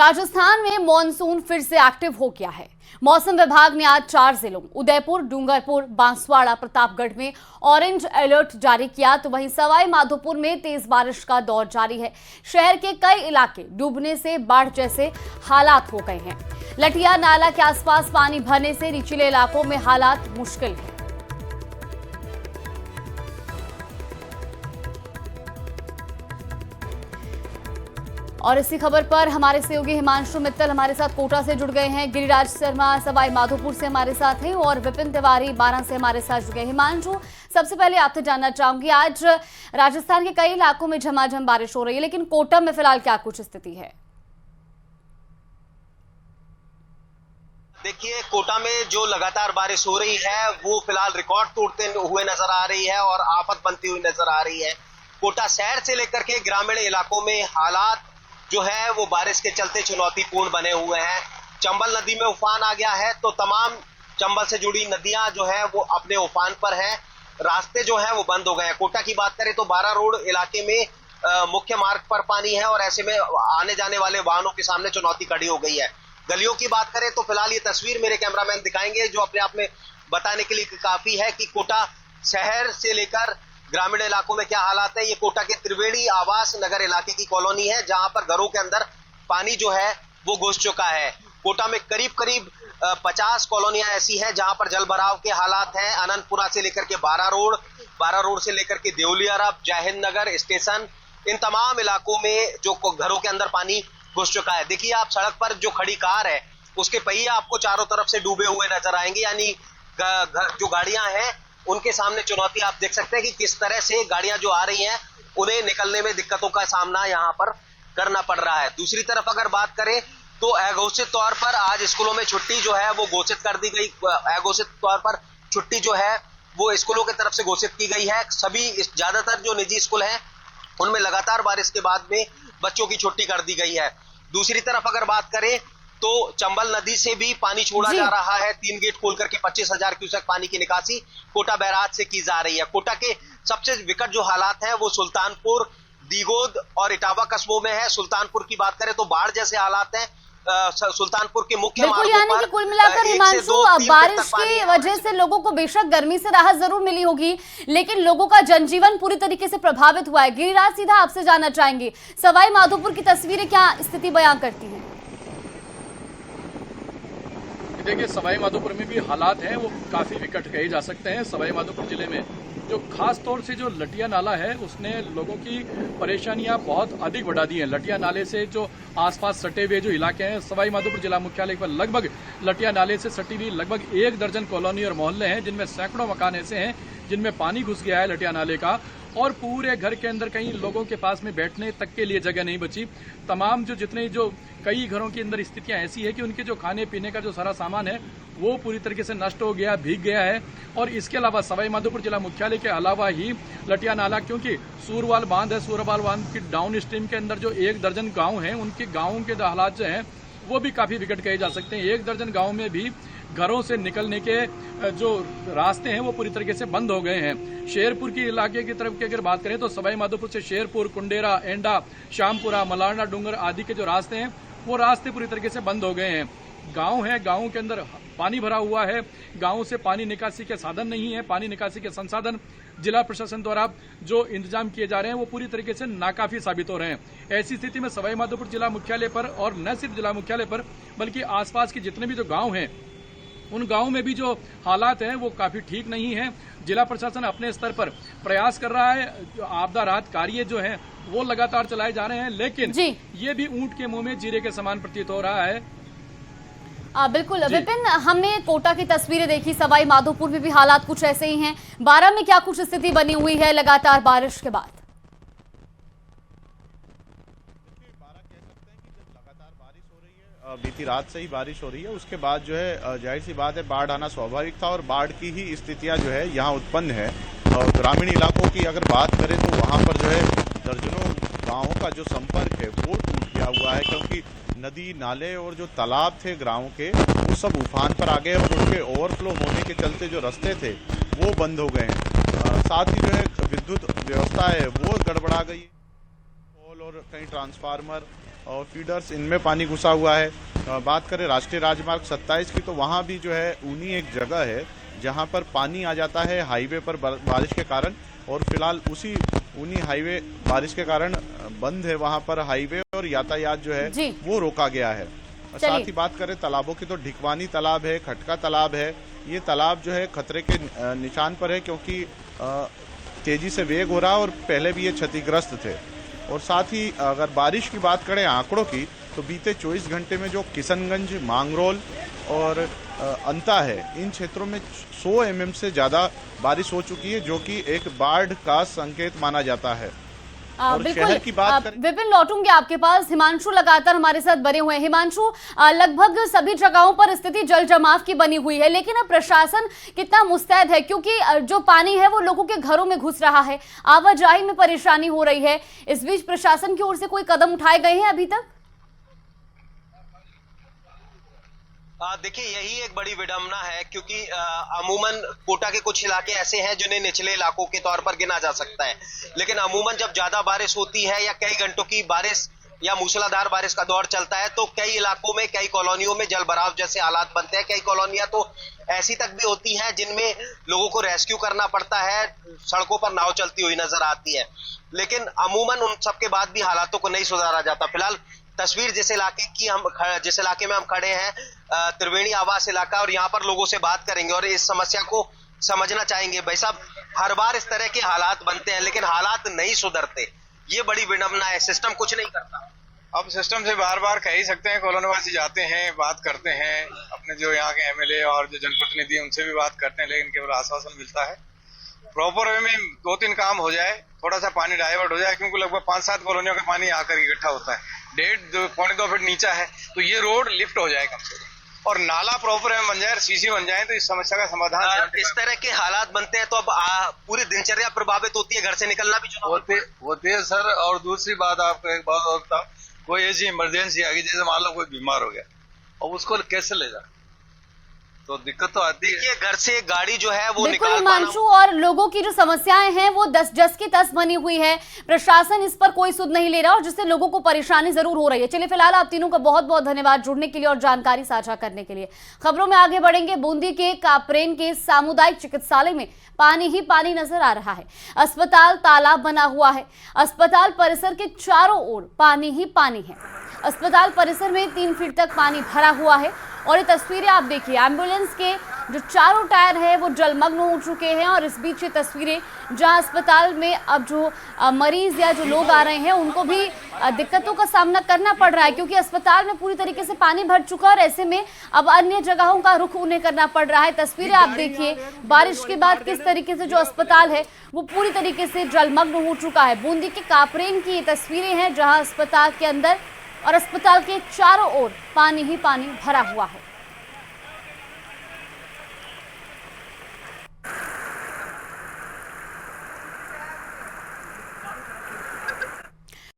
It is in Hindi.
राजस्थान में मॉनसून फिर से एक्टिव हो गया है। मौसम विभाग ने आज 4 जिलों उदयपुर, डूंगरपुर, बांसवाड़ा, प्रतापगढ़ में ऑरेंज अलर्ट जारी किया, तो वहीं सवाई माधोपुर में तेज बारिश का दौर जारी है। शहर के कई इलाके डूबने से बाढ़ जैसे हालात हो गए हैं। लटिया नाला के आसपास पानी भरने से निचले इलाकों में हालात मुश्किल है। और इसी खबर पर हमारे सहयोगी हिमांशु मित्तल हमारे साथ कोटा से जुड़ गए हैं। गिरिराज शर्मा सवाई माधोपुर से हमारे साथ हैं और विपिन तिवारी बारां से हमारे साथ जुड़ गए। हिमांशु, सबसे पहले आपसे जानना चाहूंगी, आज राजस्थान के कई इलाकों में झमाझम बारिश हो रही है, लेकिन कोटा में फिलहाल क्या कुछ स्थिति है? देखिए, कोटा में जो लगातार बारिश हो रही है वो फिलहाल रिकॉर्ड तोड़ते हुए नजर आ रही है और आफत बनती हुई नजर आ रही है। कोटा शहर से लेकर के ग्रामीण इलाकों में हालात जो है वो बारिश के चलते चुनौतीपूर्ण बने हुए हैं। चंबल नदी में उफान आ गया है, तो तमाम चंबल से जुड़ी नदियां जो है वो अपने उफान पर हैं। रास्ते जो है वो बंद हो गए हैं। कोटा की बात करें तो 12 रोड इलाके में मुख्य मार्ग पर पानी है और ऐसे में आने जाने वाले वाहनों के सामने चुनौती खड़ी हो गई है। गलियों की बात करें तो फिलहाल ये तस्वीर मेरे कैमरामैन दिखाएंगे, जो अपने आप में बताने के लिए काफी है कि कोटा शहर से लेकर ग्रामीण इलाकों में क्या हालात है। ये कोटा के त्रिवेणी आवास नगर इलाके की कॉलोनी है, जहां पर घरों के अंदर पानी जो है वो घुस चुका है। कोटा में करीब 50 कॉलोनियां ऐसी हैं जहां पर जल भराव के हालात हैं। आनंदपुरा से लेकर के 12 रोड से लेकर के देवलिया, जय हिंद नगर स्टेशन, इन तमाम इलाकों में जो घरों के अंदर पानी घुस चुका है। देखिए, आप सड़क पर जो खड़ी कार है उसके पहिए आपको चारों तरफ से डूबे हुए नजर आएंगे, यानी जो गाड़ियां हैं उनके सामने चुनौती आप देख सकते हैं कि किस तरह से गाड़ियां जो आ रही हैं उन्हें निकलने में दिक्कतों का सामना यहां पर करना पड़ रहा है। दूसरी तरफ अगर बात करें तो अघोषित तौर पर आज स्कूलों में छुट्टी जो है वो घोषित कर दी गई। अघोषित तौर पर छुट्टी जो है वो स्कूलों की तरफ से घोषित की गई है। सभी ज्यादातर जो निजी स्कूल हैं उनमें लगातार बारिश के बाद में बच्चों की छुट्टी कर दी गई है। दूसरी तरफ अगर बात करें तो चंबल नदी से भी पानी छोड़ा जा रहा है। 3 गेट खोल करके 25,000 क्यूसेक पानी की निकासी कोटा बैराज से की जा रही है। कोटा के सबसे विकट जो हालात हैं वो सुल्तानपुर, दीगोद और इटावा कस्बों में है। सुल्तानपुर की बात करें तो बाढ़ जैसे हालात हैं। सुल्तानपुर के मुख्य मार्गों पर कुल मिलाकर हिमांशु, बारिश की वजह से लोगों को बेशक गर्मी से राहत जरूर मिली होगी, लेकिन लोगों का जनजीवन पूरी तरीके से प्रभावित हुआ है। गिरिराज, सीधा आपसे जानना चाहेंगे, सवाई माधोपुर की तस्वीरें क्या स्थिति बयां करती है? देखिए, सवाई माधोपुर में भी हालात हैं वो काफ़ी विकट कहे जा सकते हैं। सवाई माधोपुर जिले में जो खास तौर से जो लटिया नाला है उसने लोगों की परेशानियां बहुत अधिक बढ़ा दी हैं। लटिया नाले से जो आसपास सटे हुए जो इलाके हैं, सवाई माधोपुर जिला मुख्यालय पर लगभग लटिया नाले से सटी हुई लगभग 1 दर्जन कॉलोनी और मोहल्ले हैं, जिनमें सैकड़ों मकान ऐसे हैं जिनमें पानी घुस गया है लटिया नाले का, और पूरे घर के अंदर कहीं लोगों के पास में बैठने तक के लिए जगह नहीं बची। तमाम जो कई घरों के अंदर स्थितियां ऐसी है कि उनके जो खाने पीने का जो सारा सामान है वो पूरी तरीके से नष्ट हो गया, भीग गया है। और इसके अलावा सवाई माधोपुर जिला मुख्यालय के अलावा ही लटिया नाला, क्योंकि सूरवाल बांध है, सूरवाल बांध की डाउन स्ट्रीम के अंदर जो 1 दर्जन गाँव हैं उनके गाँवों के हालात जो हैं वो भी काफी विकट कहे जा सकते हैं। 1 दर्जन गाँव में भी घरों से निकलने के जो रास्ते हैं वो पूरी तरीके से बंद हो गए हैं। शेरपुर की इलाके की तरफ की अगर बात करें तो सवाई माधोपुर से शेरपुर, कुंडेरा, एंडा, श्यामपुरा, मलारना डूंगर आदि के जो रास्ते हैं वो रास्ते पूरी तरीके से बंद हो गए हैं। गांव है, गांवों के अंदर पानी भरा हुआ है, गांवों से पानी निकासी के साधन नहीं है। पानी निकासी के संसाधन जिला प्रशासन द्वारा जो इंतजाम किए जा रहे हैं वो पूरी तरीके से नाकाफी साबित हो रहे हैं। ऐसी स्थिति में सवाई माधोपुर जिला मुख्यालय पर, और न सिर्फ जिला मुख्यालय पर बल्कि आसपास के जितने भी जो गाँव हैं उन गांवों में भी जो हालात हैं वो काफी ठीक नहीं है। जिला प्रशासन अपने स्तर पर प्रयास कर रहा है, आपदा राहत कार्य जो है वो लगातार चलाए जा रहे हैं, लेकिन ये भी ऊंट के मुंह में जीरे के समान प्रतीत हो रहा है। बिल्कुल विपिन, हमने कोटा की तस्वीरें देखी, सवाई माधोपुर में भी हालात कुछ ऐसे ही हैं। बारां में क्या कुछ स्थिति बनी हुई है लगातार बारिश के बाद? बीती रात से ही बारिश हो रही है, उसके बाद जो है जाहिर सी बात है बाढ़ आना स्वाभाविक था और बाढ़ की ही स्थितियां जो है यहाँ उत्पन्न है। और ग्रामीण इलाकों की अगर बात करें तो वहाँ पर जो है दर्जनों गांवों का जो संपर्क है वो टूट गया हुआ है, क्योंकि नदी नाले और जो तालाब थे गांवों के वो सब उफान पर आ गए और उनके ओवरफ्लो होने के चलते जो रास्ते थे वो बंद हो गए हैं। साथ ही जो है विद्युत व्यवस्था है वो गड़बड़ा गई, पोल और कई ट्रांसफार्मर और फीडर्स इनमें पानी घुसा हुआ है। बात करें राष्ट्रीय राजमार्ग 27 की, तो वहाँ भी जो है ऊनी एक जगह है जहाँ पर पानी आ जाता है हाईवे पर बारिश के कारण, और फिलहाल उसी ऊनी हाईवे बारिश के कारण बंद है। वहाँ पर हाईवे और यातायात जो है वो रोका गया है। साथ ही बात करें तालाबों की, तो ढिकवानी तालाब है, खटका तालाब है। ये तालाब जो है खतरे के निशान पर है, क्योंकि तेजी से वेग हो रहा है और पहले भी ये क्षतिग्रस्त थे। और साथ ही अगर बारिश की बात करें आंकड़ों की, तो बीते 24 घंटे में जो किशनगंज, मांगरोल और अंता है, इन क्षेत्रों में 100 mm से ज्यादा बारिश हो चुकी है, जो कि एक बाढ़ का संकेत माना जाता है। और शहर की बात करें, विपिन लौटूंगे आपके पास। हिमांशु लगातार हमारे साथ बने हुए हैं। हिमांशु, लगभग सभी जगहों पर स्थिति जल जमाव की बनी हुई है, लेकिन अब प्रशासन कितना मुस्तैद है, क्योंकि जो पानी है वो लोगों के घरों में घुस रहा है, आवाजाही में परेशानी हो रही है। इस बीच प्रशासन की ओर से कोई कदम उठाए गए हैं अभी तक? देखिए, यही एक बड़ी विडंबना है, क्योंकि अमूमन कोटा के कुछ इलाके ऐसे हैं जिन्हें निचले इलाकों के तौर पर गिना जा सकता है, लेकिन अमूमन जब ज्यादा बारिश होती है या कई घंटों की बारिश या मूसलाधार बारिश का दौर चलता है, तो कई इलाकों में, कई कॉलोनियों में जल भराव जैसे हालात बनते हैं। कई कॉलोनियां तो ऐसी तक भी होती हैं जिनमें लोगों को रेस्क्यू करना पड़ता है, सड़कों पर नाव चलती हुई नजर आती है। लेकिन अमूमन उन सबके बाद भी हालातों को नहीं सुधारा जाता। फिलहाल तस्वीर जिस इलाके में हम खड़े हैं, त्रिवेणी आवास इलाका, और यहाँ पर लोगों से बात करेंगे और इस समस्या को समझना चाहेंगे। भाई साहब, हर बार इस तरह के हालात बनते हैं, लेकिन हालात नहीं सुधरते, ये बड़ी विडंबना है। सिस्टम कुछ नहीं करता। अब सिस्टम से बार बार कह ही सकते हैं, कॉलोनीवासी जाते हैं, बात करते हैं, अपने जो यहाँ के एमएलए और जो जनप्रतिनिधि हैं उनसे भी बात करते हैं, लेकिन केवल आश्वासन मिलता है। प्रॉपर वे में 2-3 काम हो जाए, थोड़ा सा पानी डाइवर्ट हो जाए, क्योंकि लगभग 5-7 कॉलोनियों का पानी आकर इकट्ठा होता है। 1.5-2 फीट नीचा है, तो ये रोड लिफ्ट हो जाए कम से कम, और नाला प्रॉपर बन जाए, सीसी बन जाए, तो इस समस्या का समाधान। इस तरह के हालात बनते हैं तो अब पूरी दिनचर्या प्रभावित होती है, घर से निकलना भी होते है सर। और दूसरी बात, आपको एक बात और बताओ, कोई ऐसी इमरजेंसी आ गई, जैसे मान लो कोई बीमार हो गया, और उसको कैसे ले जा, तो दिक्कत तो आती है। देखिए, घर से गाड़ी जो है वो बिल्कुल हिमांशु, और लोगों की जो समस्याएं हैं वो 10 जस की तस बनी हुई है। प्रशासन इस पर कोई सुध नहीं ले रहा, और जिससे लोगों को परेशानी जरूर हो रही है। चलिए, फिलहाल आप तीनों का बहुत बहुत धन्यवाद जुड़ने के लिए और जानकारी साझा करने के लिए। खबरों में आगे बढ़ेंगे। बूंदी के कापरेन के सामुदायिक चिकित्सालय में पानी ही पानी नजर आ रहा है। अस्पताल तालाब बना हुआ है। अस्पताल परिसर के चारों ओर पानी ही पानी है। अस्पताल परिसर में 3 फीट तक पानी भरा हुआ है, और ये तस्वीरें आप देखिए, एम्बुलेंस के जो चारों टायर हैं वो जलमग्न हो चुके हैं। और इस बीच ये तस्वीरें जहां अस्पताल में अब जो मरीज या जो लोग आ रहे हैं उनको भी दिक्कतों का सामना करना पड़ रहा है, क्योंकि अस्पताल में पूरी तरीके से पानी भर चुका है, और ऐसे में अब अन्य जगहों का रुख उन्हें करना पड़ रहा है। तस्वीरें आप देखिए, बारिश के बाद किस तरीके से जो अस्पताल है वो पूरी तरीके से जलमग्न हो चुका है। बूंदी के कापरेन की ये तस्वीरें हैं, जहाँ अस्पताल के अंदर और अस्पताल के चारों ओर पानी ही पानी भरा हुआ है।